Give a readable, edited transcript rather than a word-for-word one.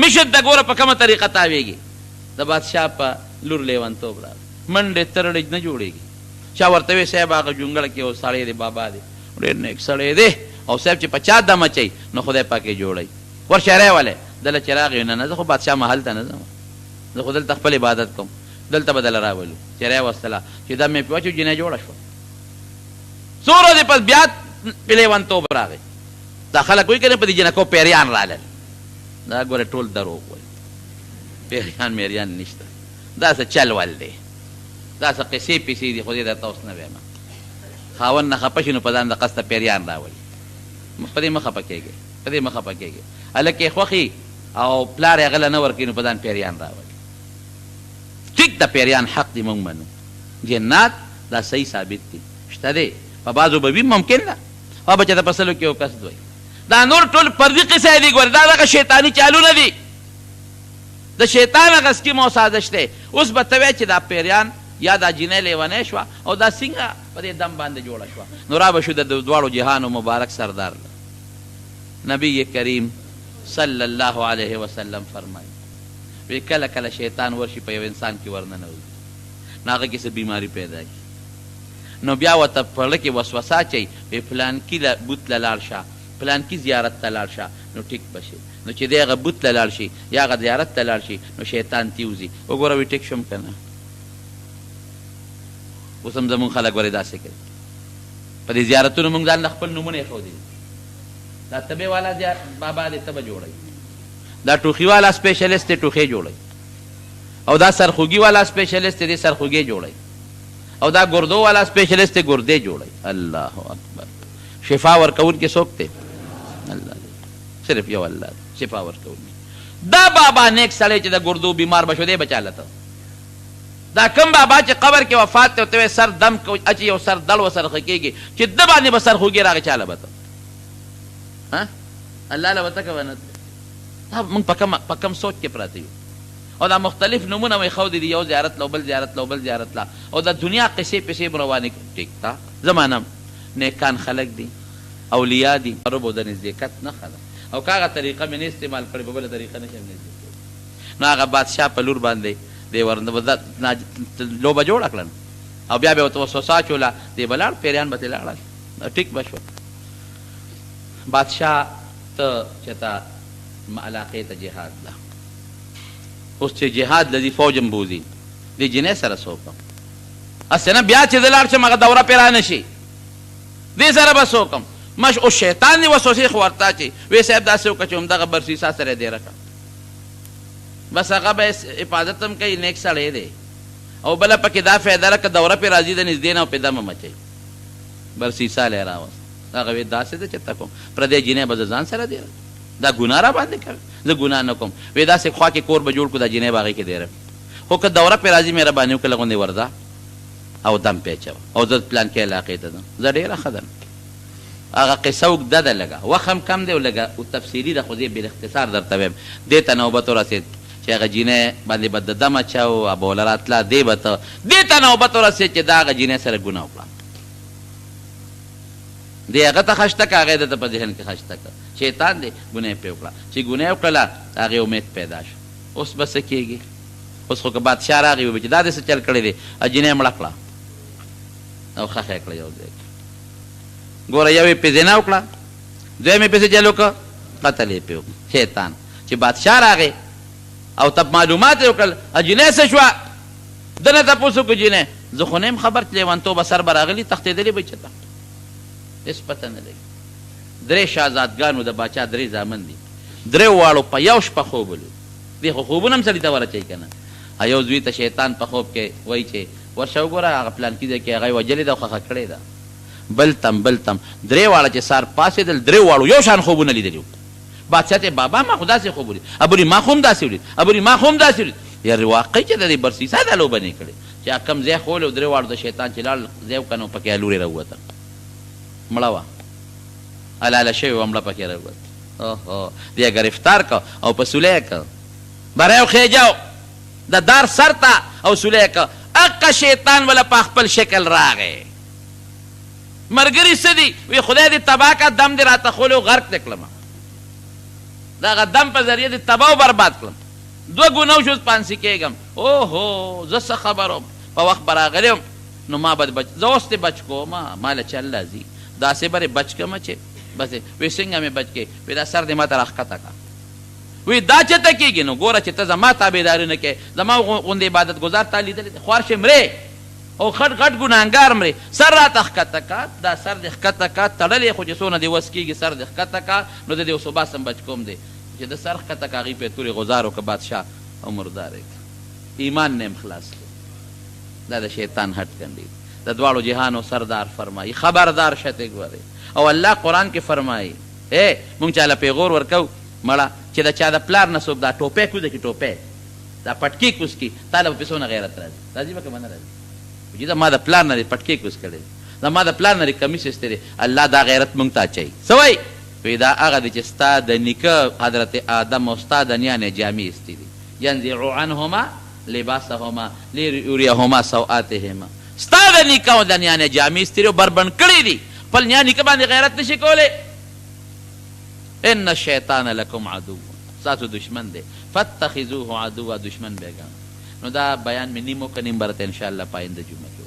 مشت د ګوره په کومه طریقه تاویږي. د بادشاه په لور لیونتوب راغی، منډې ترړې نه جوړېږي. چا ورته وی صاحب هغه جونګړه کې یو سړی دی، بابا دی، ډېر نیک سړی دی، او صاحب چې په چا دم اچوي نو خدای پاک یې جوړوي. ورشه راولې. دله چې راغی نه زه خو بادشاه محل ته نه ځم، زه خو دلته خپل عبادت کوم، دلته به دله راولو. چې راوستله چې دم یې پې واچو جینۍ جوړه شوه. څو ورځې پس بیا په لیونتوب راغی. دا خلک وایي که نه په دې جنکو پیریان رالل. دا ګوره ټول دروغ وایي، پیریان میریان نشته، دا څه چل ول دی، دا څه قصې پیسې دي. خو دې درته اوس نه وایم. خاوند نه خفه شي نو په ځان د قصده پیریان راولي. په دې مه خفه کېږئ، په دې مه خفه کېږئ. هلک یې خوښي او پلار یې غله نه ورکوي نو په ځان پیریان راولي. ټیک د پیریان حق دی موږ منو. جنات دا صحیح ثابت دي، شته دی، په بعضو به وي ممکن ده، او به چې د پسلو کې یو کس دوی. دا نور ټول فردي قصې دي. ګوره دا دغه شیطاني چالونه دي، د شیطان هغه سکیم او سازش دی. اوس به ته وایې چې دا پیریان یا دا جینۍ لیونۍ شوه او دا څنګه په دې دم باندې جوړه شوه. نو را به شو د دواړو جهانو مبارک سردار نبی کریم صلی الله علیه وسلم فرمایي وی کله کله شیطان ورشي په یو انسان کې ورننوځي، نو هغه کې څه بیماري پیدا کړي، نو بیا ورته په زړه کې وسوسه اچوي وی فلانکي بوت له لاړ شه، فلانکي زیارت ته لاړ شه نو ټیک به شي. نو چې دی هغه بوت ته لاړ شي یا هغه زیارت ته لاړ شي نو شیطان تیوځي. وګوره وی ټیک شم که نه. اوس هم زمونږ خلک ورې داسې کوي، په دې زیارتونو مونږ ځان له خپل نومونه ایښودي. دا تبې والا بابا دی تبه جوړوي، دا ټوخي والا سپیشلیست دی ټوخې جوړوي، او دا سرخوږي والا سپیشلیست دی سرخوږې جوړوي، او دا ګردو والا سپیشلیست دی ګردې جوړوي. الله اکبر. شفا ورکوونکی څوک دی؟ الله دی، صرف یو الله دی شفا ورکوونکی. دا بابا نیک سړی چې د ګردو بیمار به شو دی بچالته. دا کم بابا چې قبر کې وفات ته ورته سر دم اچي یو سر دل ورسره ښه کېږي چې ده باندې به سرخوږي راغی چاله به ته الله له به ته کوه نه. موږ په کم سوچ کې پراته یو، او دا مختلف نومونه مې ښودي دي، یو زیارت له بل زیارت له بل زیارت له، او د دنیا قصې پسې م روانې ټیک تا. زمانه نیکان خلک دي، اولیا دي، ربو د نزدېکت نښه ده، او که هغه طریقه مې نه استعمال کړې په بله طریقه نه شم نږدې کړی. نو هغه بادشاه په لور باندې دی لوبه جوړه کړل، او بیا به ورته وسوسه اچوله، دی به لاړ، پیریان به ترې لاړل، ټیک به شول. بادشاه ته چې تا علاقې ته جهاد ده، اوس چې جهاد لذي فوج م بوځي دې جنۍ سره څه وکړم؟ هسې نه بیا چې زه لاړ شم هغه دوره پرې رانه شي، دې سره به څه وکړم؟ مش اوس شیطان دې وسوسې خو ورته اچوي، وی صاحب داسې وکړه چې همدغه برسیسا سره یې دېره کړه، بس هغه به حفاظت هم کوي، نیک سړی دی، او بله پکې دا فایده ده که دوره پرې راځي د نږدې نه او پې دم هم اچوي. برسیسا لی راوست، هغه وی داسې ده چې ته کوم پردی جینۍ به زه ځان سره دیره، دا ګناه را باندې کوي، زه ګناه نه کوم. وی داسې خوا کې کور به جوړ کړو، دا جینۍ به هغې کې دیره، خو که دوره پرې راځي مهرباني وکړه غوندې ورځه او دم پې اچوه، او زه پلانکې علاقې ته ځم. زه ډېره ښه ده، هغه قصه اوږده ده لږه، وخت هم کم دی او لږه تفصیلي ده، خو دې بالاختصار درته وایم. دې ته نوبت ورسېد چې هغه جینۍ باندې به د دم اچو، ابه وله راتله، دې ته نوبت ورسېد چې دا هغه جینۍ سره ګناه وکړه. دی هغه ته خشته که هغه دته په ذهن کې خشته که شیطان دی ګناه یې پرې وکړه، چې ګناه یې وکړله هغې امید پیدا شو. اوس به څه کېږي؟ اوس خو که بادشاه راغی وبه چې دا دې څه چل کړی دی، جینۍ یې مړه کړه او ښخ یې کړه یو ځای کې. ګوره یو یې پې زنا وکړه، دویم یې پسې چل وکړه، قتل یې پې وکړه شیطان. چې بادشاه راغی او تب معلومات یې وکړل جینۍ څه شوه، ده نه تپوس وکړو جینۍ زه خو نه یم خبر چې لیونتوبه سر به راغلي تښتېدلې به چېرته هېڅ پته نه لګي. درې شهزادګانو د باچا درې زامن دي، درې واړو په یو شپه خوب ولید. دې خو خوبونه هم سړي ته ورچوي که نه. یو زوی ته شیطان په خوب کې وایي چې ورشه وګوره هغه پلانکي ځای کې هغه یې وجلې ده او ښخه کړې ده. بل تم درې واړه چې سار پاڅېدل، درې واړو یو شان خوبونه لیدلي وو. بادشاه ته بابا ما خو داسې خوب ولید، ابولي ما خو هم داسې ولید، ابولي ما خو هم داسې ولید. یارې واقعي چې د دې برسیسا دا لوبه نه کړې چې کم ځای ښولی و، درې واړو د شیطان چې لاړ ځای وکړه نو پکې لورې راووته، مړه وه، حلاله شوې وه، مړه پکې راووته. اوهو دې یې ګرفتار کړ او په سولی یې کړ، بری او خېجو د دار سر ته او سولی یې کړ. اقه شیطان وله په خپل شکل راغی. ملګري څه دي؟ وی خدای دې تباه کړه، دم دې راته خولی و غرق دې کړمه. دغه دم په ذریعه د تباه او برباد کړم. 2 ګونه وشو پانسي کېږم. اوهو زه څه خبروم په وخت به راغلی نو ما به زه اوس دې بچ کوم ماله چې الله ځي داسې به بچ کړم چې بس وی څنګه مې بچ کې وی دا سر دې ما ته راښکته کړه. وی دا چېرته کېږي نو ګوره چې ته زما تابعداري نه کوې زما غوندې عبادت گزار تا لیدلی دی خوار شې مرې او غټ غټ ګناهګار مرې سر راته ښکته کا دا سر دې ښکته کا تړلی خو چې څونه دې وس کېږي سر دې ښکته کا نو د دې اوس وباسم بچ کوم دی چې د سر ښکته کا هغې پې تورې غزار وکړه بادشاه او مردار یې کړه ایمان نه خلاص کړ. دا د شیطان هټ کنډي د دواړو جهانو سردار فرمایي خبردار شته ګورې او الله قرآن کې فرمایي مونږ چاله پیغور ورکو مړه چې د چا د پلار نه څوک دا ټوپی کوزه کي ټوپی دا پټکي کوز کي تا له به څونه غیرت راځي راځي به که نه راځي چې دا ما د پلار نه پټکي کوز کړی دا ما د پلار نه کمیس ایستی دی الله دا غیرت مونږ ته اچوي څه وایي وایي دا هغه دی چې ستا د نیکه حضرت آدم او ستا د نیانې جامې ایستي دي ینزع عنهما لباسهما لیریهما سوآتهما ستا د نیکه او د نیانې جامې ایستي دي او بربند کړي دي خپل نیا نیکه باندې غیرت نشي کولی. ان الشیطان لکم عدو ستاسو دشمن دی فاتخذوه عدوا دشمن بیګان. نو دا بیان مې نیمو که نیم برته انشاءالله پاینده جمعه